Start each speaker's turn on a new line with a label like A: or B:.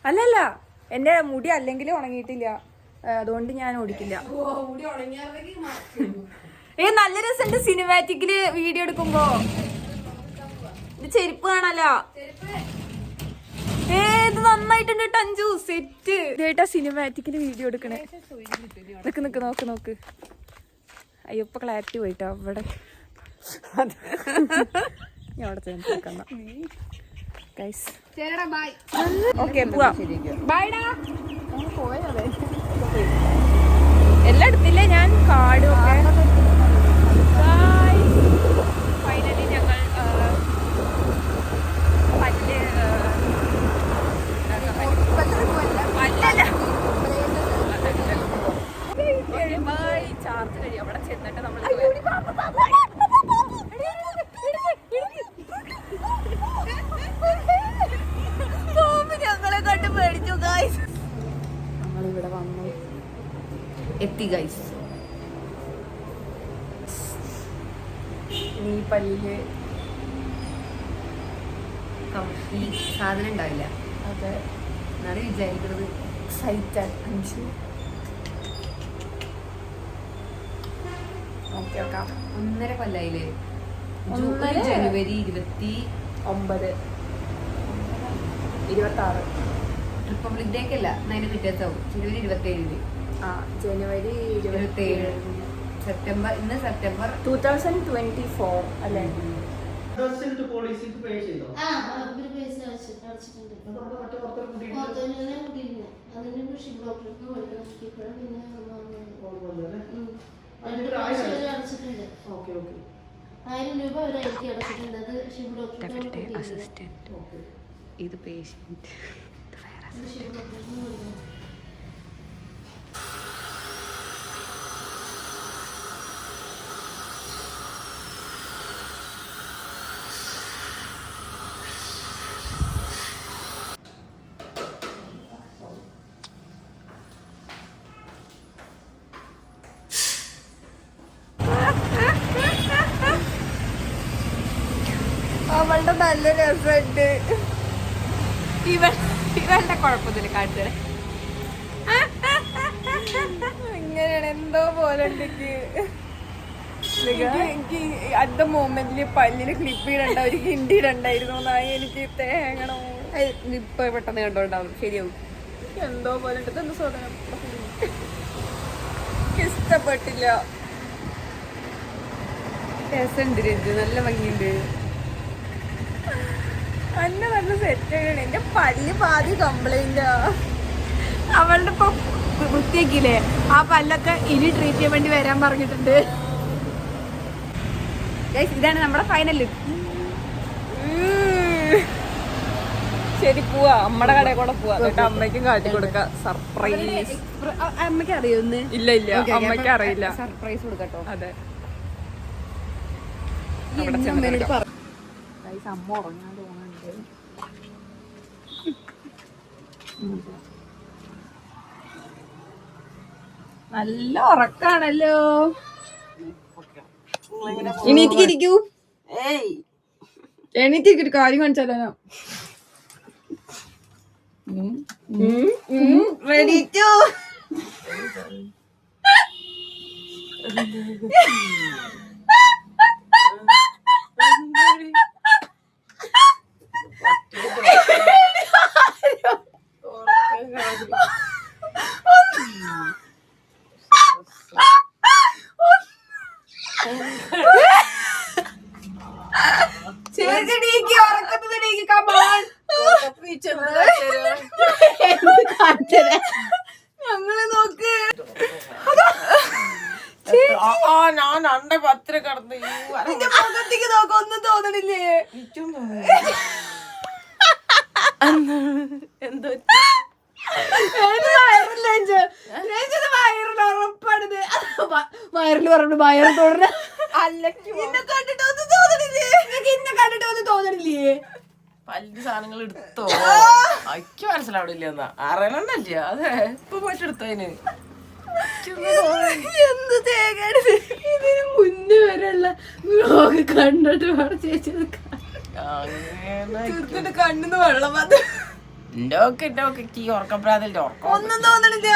A: അല്ലല്ല, എന്റെ മുടി അല്ലെങ്കിലും ഉണങ്ങിയിട്ടില്ല, അതുകൊണ്ട് ഞാൻ ഓടിക്കില്ല. നല്ല രസമുണ്ട് സിനിമാറ്റിക്കില് വീഡിയോ എടുക്കുമ്പോ. ചെരുപ്പ് കാണാലോ. ഇത് നന്നായിട്ടുണ്ട് ടഞ്ചു. സെറ്റ് ഇതായിട്ടാ സിനിമാറ്റിക്കില് വീഡിയോ എടുക്കണേ. നോക്ക്. അയ്യോ ഇപ്പൊ ക്ലാരിറ്റി പോയിട്ടോ അവിടെ. ഞാൻ അവിടെ ചെന്ന് ഓക്കെ പോവാം. എല്ലാം എടുത്തില്ലേ ഞാൻ? കാർഡും ഒക്കെ. ഫൈനലി ഞങ്ങൾ ചാർജ് കഴിയും. അവിടെ ചെന്നിട്ട് നമ്മൾ ഞങ്ങളെ കണ്ട് പേടിച്ചു ഗൈസ്. നമ്മളിവിടെ വന്നു എത്തി ഗൈസ്. നീ പല്ലില്
B: ഈ സാധനം ഉണ്ടാവില്ല.
A: അതെ
B: എന്നാണ് വിചാരിക്കുന്നത്.
A: എക്സൈറ്റഡ്. ഓക്കെ
B: 1.5 കൊല്ലായില്ലേ? ജനുവരി 29,
A: 26
B: റിപ്പബ്ലിക് ഡേക്ക് അല്ല, അതിന് പിറ്റേത്താവും. ജനുവരി 27.
A: ജനുവരി
B: 27. സെപ്റ്റംബർ. ഇന്ന് സെപ്റ്റംബർ
A: 2024 അല്ലേ?
B: അസിസ്റ്റന്റ്, ഇത് പേഷ്യന്റ്.
A: അവളുടെ നല്ല രസമുണ്ട്.
B: ഇവളുടെ കുഴപ്പത്തില്ല കാണിച്ചത്.
A: ഇങ്ങനെയാണ് എന്തോ പോലെ എനിക്ക് അടുത്ത മൊമെന്റില് പല്ലില് ക്ലിപ്പ് ഇടണ്ട, ഒരു ഹിന്ദി ഇടണ്ടായിരുന്നു. എനിക്ക് തേങ്ങണോ.
B: ഇപ്പൊ പെട്ടെന്ന് കണ്ടോണ്ടാവും, ശരിയാവും.
A: എന്തോ പോലെ ഉണ്ട്. ഇതെന്ത് സാധനം? ഇഷ്ടപ്പെട്ടില്ല.
B: രസമുണ്ട് രഞ്ജു, നല്ല ഭംഗിയുണ്ട്.
A: അന്നെ നല്ല സെറ്റ് ആണ്. എന്റെ പല്ല് പാതി കംപ്ലൈന്റാ. അവളുടെ ഇപ്പൊ വൃത്തിയാക്കിയില്ലേ, ആ പല്ലൊക്കെ ഇനി ട്രീറ്റ് ചെയ്യാൻ വേണ്ടി വരാൻ പറഞ്ഞിട്ടുണ്ട്.
B: ഇതാണ് നമ്മുടെ ഫൈനൽ ലുക്ക്.
A: ശരി പോവാ, അമ്മയുടെ കടയിൽ കൂടെ പോവാ. എന്നിട്ട് അമ്മയ്ക്കും കാട്ടി കൊടുക്കാം സർപ്രൈസ്.
B: അമ്മയ്ക്ക് അറിയോന്ന്?
A: ഇല്ല അമ്മയ്ക്ക് അറിയില്ല.
B: സർപ്രൈസ് കൊടുക്കട്ടോ.
A: അതെ,
B: അമ്മ ഉറങ്ങാൻ തോന്നുന്നുണ്ട്.
A: നല്ല ഉറക്കാണല്ലോ. എണീറ്റിരിക്കൂ. എണീറ്റിരിക്കൊരു കാര്യം കാണിച്ചാലോ. റെഡി ടു ഞങ്ങള് നോക്ക്.
C: ഞാൻ 2:10 കടന്നു.
A: മുഖത്തേക്ക് നോക്ക, ഒന്നും തോന്നണില്ലേ?
C: എന്തോ
A: വയറിൽ പറഞ്ഞു വയറ് തോന്നുന്നു. എന്നെ കണ്ടിട്ടൊന്നും തോന്നണില്ലേ? എന്നെ കണ്ടിട്ടൊന്നും തോന്നണില്ലേ?
C: പല്ല് സാധനങ്ങൾ എടുത്തോ? എനിക്ക് മനസ്സിലാവില്ല. എന്നാ അറിയണല്ലേ? അതെ, ഇപ്പൊ പോയിട്ട് എടുത്തതിന്
A: എന്ത് തേങ്ങ. ഇതിന് മുന്നേ വരെയുള്ള വ്ലോഗ് കണ്ടിട്ട് ചേച്ചി കണ്ണിന്ന് വെള്ളം വന്ന്
C: എന്റെ ഒക്കെ ഈ ഉറക്കപ്രാതിന്റെ ഉറക്കം
A: ഒന്നും തോന്നണില്ല.